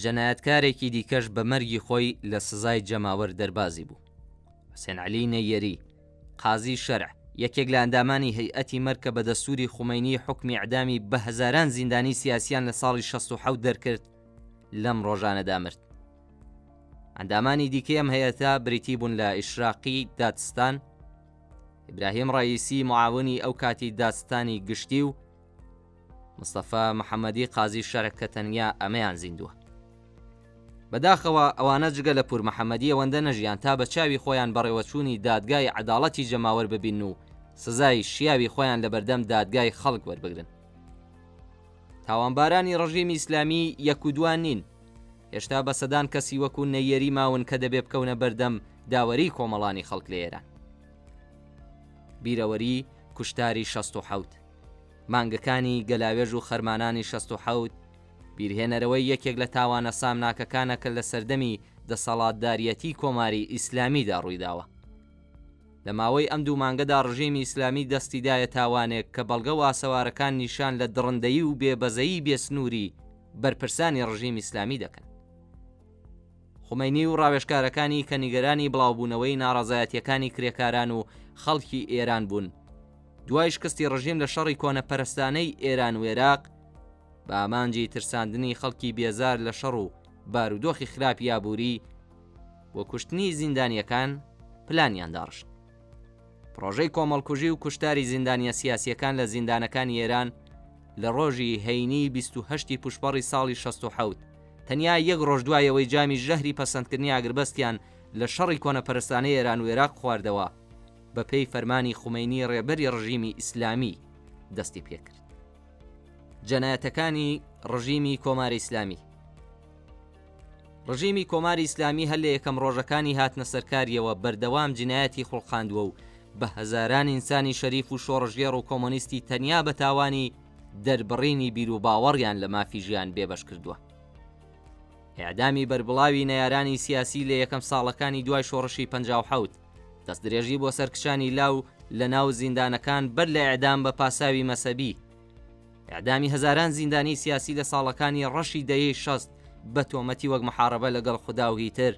جەنایەتکارێکی دیکەش بە مەرگی خۆی لە سزای جەماوەر دەربازی بوو. حوسێن عەلی نەیەری، قازی شەرع، یەکێک لە ئەندامانی هەیئەتی مەرگ کە بە دەستوری خومەینی حوکمی ئەعدامی بە هەزاران زیندانی سیاسیان لە ساڵی 67 دەرکرد، لەم ڕۆژانەدا مرد. ئەندامانی دیکەی ئەم هەیەتە بریتی بوون لە ئیشراقی دادستان، ئیبراهیم ڕەئیسی معاونی ئەو کاتی دادستانی گشتی و مستەفا محەممەدی قازی شەرع کە تەنیا ئەمەیان زیندووە. بەداخەوە ئەوانە جگە لە پور محەممەدی ئەوەندە نەژیان تا بە چاوی خۆیان بەڕێوەچوونی دادگای عەداڵەتی جەماوەر ببین و سزای شیاوی خۆیان لە بەردەم دادگای خەڵک وەربگرن. تاوانبارانی ڕژیمی ئیسلامی یەک و دوان نین، هێشتا بە سەدان کەسی وەکو نەیەری ماون کە دەبێ بکەونە بەردەم داوەری کۆمەڵانی خەڵک لە ئێران. بیرەوەری کوشتاری 67، مانگەکانی گەلاوێژ و خەرمانانی 67، بیرهێنەرەوەی یەکێک لە تاوانە سامناکەکانە کە لە سەردەمی دەسەڵاتداریەتی کۆماری ئیسلامیدا ڕوویداوە. لە ماوەی ئەم دوو مانگەدا ڕژیمی ئیسلامی دەستیدایە تاوانێک کە بەڵگە و ئاسەوارەکان نیشان لە دڕندەیی و بێبەزەیی بێسنووری بەرپرسانی ڕژیمی ئیسلامی دەکەن. خومەینی و ڕاوێژکارەکانی کە نیگەرانی بڵاوبوونەوەی ناڕەزایەتیەکانی کرێکاران و خەڵکی ئێران بوون، دوای شکستی ڕژیم لە شەڕی کۆنەپەرستانەی ئێران و عێراق، بە ئامانجی ترساندنی خەڵکی بێزار لە شەڕ و بارودۆخی خراپی یابووری و کوشتنی زیندانیەکان پلانیان داڕشت. پرۆژەی کۆمەڵکوژی و کوشتاری زیندانیە سیاسیەکان لە زیندانەکانی ئێران لە ڕۆژی هەینی 28 پوشپەڕی ساڵی 67 تەنیا یەک ڕۆژ دوایەوەی جامی ژەهری پەسەندکردنی ئاگربەستیان لە شەڕی کۆنەپەرستانەی ئێران و عێراق خواردەوە، بە پێی فەرمانی خومەینی ڕێبەری ڕژیمی ئیسلامی دەستی پێکرد. جەنایەتەکانی ڕژیمی کۆماری ئیسلامی. ڕژیمی کۆماری ئیسلامی هەر لە یەکەم ڕۆژەکانی هاتنە سەرکاریەوە بەردەوام جینایەتی خوڵقاندووە و بە هەزاران ئینسانی شەریف و شۆڕژێڕ و کۆمۆنیستی تەنیا بە تاوانی دەربڕینی بیر و باوەڕیان لە مافی ژیان بێبەش کردووە. ئیعدامی بەربڵاوی نەیارانی سیاسی لە یەکەم ساڵەکانی دوای شۆڕشی 57، دەستدرێژی بۆ سەرکشانی لاو لە ناو زیندانەکان بەر لە ئیعدام بە پاساوی مەسەبی، ئیعدامی هەزاران زیندانی سیاسی لە ساڵەکانی ڕەشی دەیەی 60 بە تۆمەتی وەک محارەبە لەگەڵ خودا و هیتر،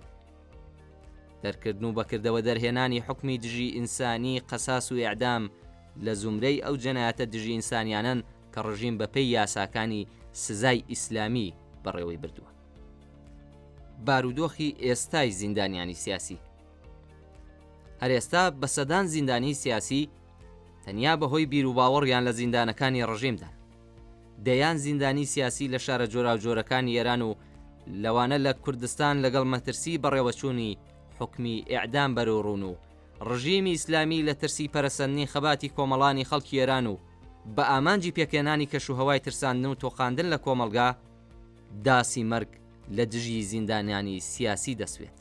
دەرکردن و بەکردەوە دەرهێنانی حکمی دژی ئینسانی قەساس و ئیعدام لە زومرەی ئەو جەنایەتە دژی ئینسانیانن کە ڕژیم بەپێی یاساکانی سزای ئیسلامی بەڕێوەی بردووە. بارودۆخی ئێستای زیندانیانی سیاسی. هەر ئێستا بە سەدان زیندانی سیاسی تەنیا بەهۆی بیر و باوەڕیان لە زیندانەکانی ڕژیمدا، دەیان زیندانی سیاسی لە شارە جۆراوجۆرەکانی ئێران و لەوانە لە کوردستان لەگەڵ مەترسی بەڕێوەچوونی حکمی ئیعدام بەرەوڕوون و ڕژیمی ئیسلامی لە ترسی پەرەسەندنی خەباتی کۆمەڵانی خەڵکی ئێران و بە ئامانجی پێکێنانی کەشوهەوای ترساندن و تۆقاندن لە کۆمەلگا داسی مەرگ لە دژی زیندانیانی سیاسی دەسوێت.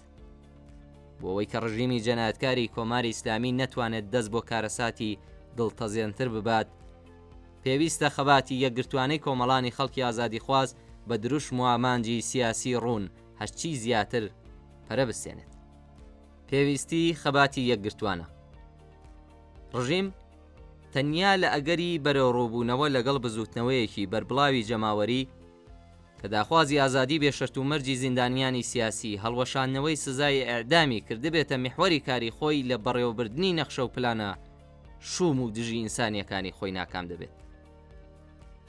بۆەوەی کە ڕژیمی جەنایەتکاری کۆماری ئیسلامی نەتوانێت دەست بۆ کارەساتی دڵتەزێنتر ببات، پێویستە خەباتی یەکگرتوانەی کۆمەڵانی خەڵکی ئازادی خواز بە دروشم و ئامانجی سیاسی ڕوون هەرچی زیاتر پەرە بسێنێت. پێویستی خەباتی یەکگرتوانە. ڕژیم تەنیا لە ئەگەری بەرەوڕووبوونەوە لەگەڵ بزوتنەوەیەکی بەربڵاوی جەماوەری کە داخوازی ئازادی بێشەرت و مەرجی زیندانیانی سیاسی، هەڵوەشانەوەی سزای ئیعدامی کردبێتە میحوەری کاری خۆی لە بەڕێوەبردنی نەخشە و پلانە شوم و دژی ئینسانیەکانی خۆی ناکام دەبێت.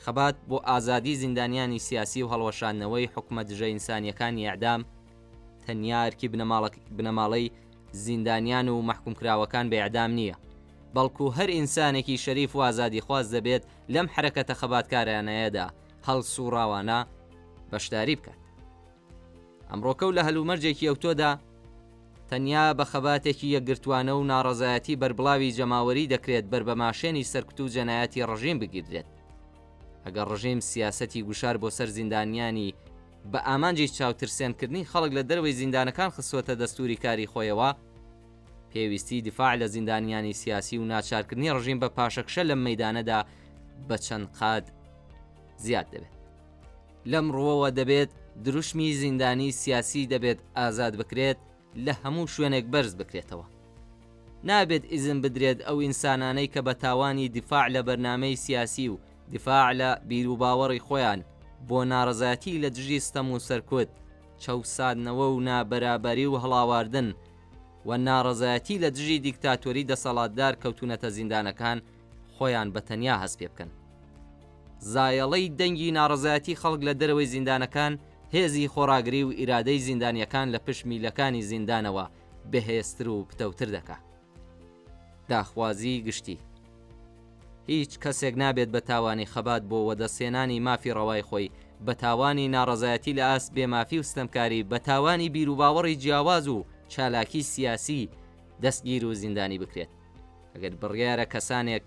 خەبات بۆ ئازادی زیندانیانی سیاسی و هەڵوەشانەوەی حکومە دژە ئینسانیەکانی ئیعدام تەنیا ئەرکی بنەماڵەی زیندانیان و مەحکومکراوەکان بە ئیعدام نییە، بەڵکو هەر ئینسانێکی شەریف و ئازادی خواز دەبێت لەم حرەکەتە خەباتکارانەیەدا هەڵسوڕاوانە بەشداری بکات. ئەمڕۆکەو لە هەلومەرجێکی ئەوتۆدا تەنیا بە خەباتێکی یەکگرتوانە و ناڕەزایەتی بەربڵاوی جەماوەری دەکرێت بربەماشێنی سەرکوت و جەنایەتی ڕژیم بگیردرێت. ئەگەر ڕژیم سیاسەتی گوشار بۆ سەر زیندانیانی بە ئامانجی چاوترسێنکردنی خەڵک لە دەروەی زیندانەکان خستوەتە دەستوری کاری خۆیەوە، پێویستی دیفاع لە زیندانیانی سیاسی و ناچارکردنی ڕژیم بە پاشەکشە لەم مەیدانەدا بە چەند قاد زیاد دەبێت. لەم ڕووەوە دەبێت دروشمی زیندانی سیاسی دەبێت ئازاد بکرێت، لە هەموو شوێنێک بەرز بکرێتەوە. نابێت ئیزن بدرێت ئەو ئینسانانەی کە بە تاوانی دیفاع لە بەرنامەی سیاسی و دیفاع لە بیر و باوەڕی خۆیان بۆ ناڕەزایەتی لە دژی ستەم و سەرکوت، چەوسادنەوە و نابەرابەری و هەڵاواردن و ناڕەزایەتی لە دژی دیکتاتۆری دەسەڵاتدار کەوتونەتە زیندانەکان خۆیان بەتەنیا هەست پێ بکەن. زایەڵەی دەنگی ناڕەزایەتی خەڵک لە دەرەوەی زیندانەکان هێزی خۆڕاگری و ئیرادەی زیندانیەکان لە پشت میلەکانی زیندانەوە بەهێزتر و پتەوتر دەکات. داخوازی گشتی هیچ کەسێک نابێت بە تاوانی خەبات بۆ وەدەسێنانی مافی ڕەوای خۆی، بە تاوانی ناڕەزایەتی لە ئاست بێمافی و ستەمکاری، بە تاوانی بیر و باوەڕی جیاواز و چالاکی سیاسی دەستگیر و زیندانی بکرێت. ئەگەر بڕیارە کەسانێک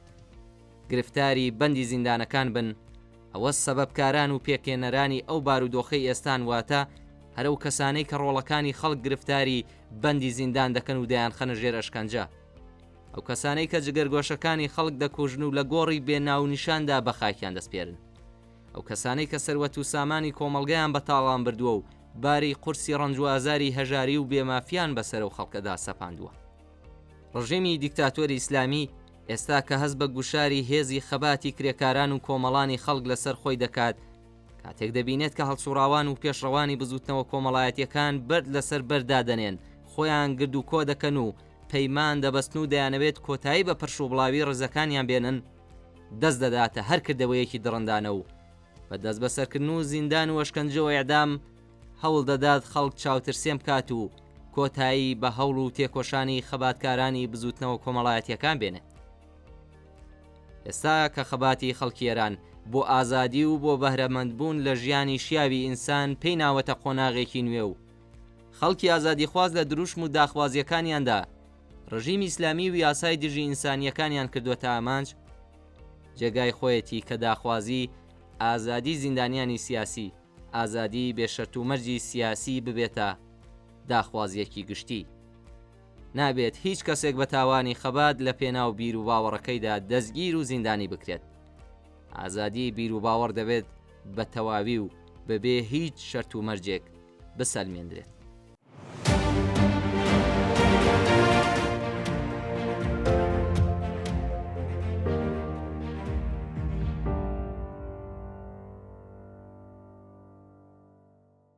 گرفتاری بەندی زیندانەکان بن، ئەوە سەبەبکاران و پێکێنەرانی ئەو بارودۆخەی ئێستان واتە هەرە و کەسانەی کە ڕۆڵەکانی خەڵک گرفتاری بەندی زیندان دەکەن و دەیان خەنە ژێر ئەشکەنجە، ئەو کەسانەی کە جگەرگۆشەکانی خەڵک دەکوژن و لە گۆڕی بێناونیشاندا بە خاکیان دەستپێرن، ئەو کەسانەی کە سەروەت و سامانی کۆمەڵگەیان بە تاڵان بردووە و باری قورسی ڕەنج و ئازاری هەژاری و بێمافیان بەسەر و خەڵکەدا سەپاندووە. ڕژیمی دیکتاتۆری ئیسلامی ئێستا کە هەست بە گوشاری هێزی خەباتی کرێکاران و کۆمەڵانی خەڵک لەسەر خۆی دەکات، کاتێک دەبینێت کە هەڵسوڕاوان و پێشڕەوانی بزوتنەوە کۆمەڵایەتیەکان بەرد لەسەر بەردادەنێن، خۆیان گرد و کۆ دەکەن و پەیمان دەبەستن و دەیانەوێت کۆتایی بە پرش و بڵاوی ڕزەکانیان بێنن، دەست دەداتە هەر کردەوەیەکی دڕندانە و بە دەست بەسەرکردن و زیندان و ئەشکەنجەوە ئیعدام هەوڵ دەدات خەڵک چاوترسێم بکات و کۆتایی بە هەوڵ و تێکۆشانی خەباتکارانی بزوتنەوە کۆمەڵایەتیەکان بێنێت. ئێستا کە خەباتی خەڵکی ئێران بۆ ئازادی و بۆ بەهرەمەندبوون لە ژیانی شیاوی ئینسان پێی ناوەتە قۆناغێکی نوێ و خەڵکی ئازادی خواز لە دروشم و داخوازیەکانیاندا ڕژیمی ئیسلامی و یاسای دژی ئینسانیەکانیان کردووەتە ئامانج، جێگای خۆیەتی کە داخوازی ئازادی زیندانیانی سیاسی، ئازادی بێشەرت و مەرجی سیاسی ببێتە داخوازیەکی گشتی. نابێت هیچ کەسێک بە تاوانی خەبات لە پێناو بیر و باوەڕەکەیدا دەستگیر و زیندانی بکرێت. ئازادی بیر و باوەڕ دەبێت بە تەواوی و بەبێ هیچ شەرت و مەرجێک بسەلمێنرێت.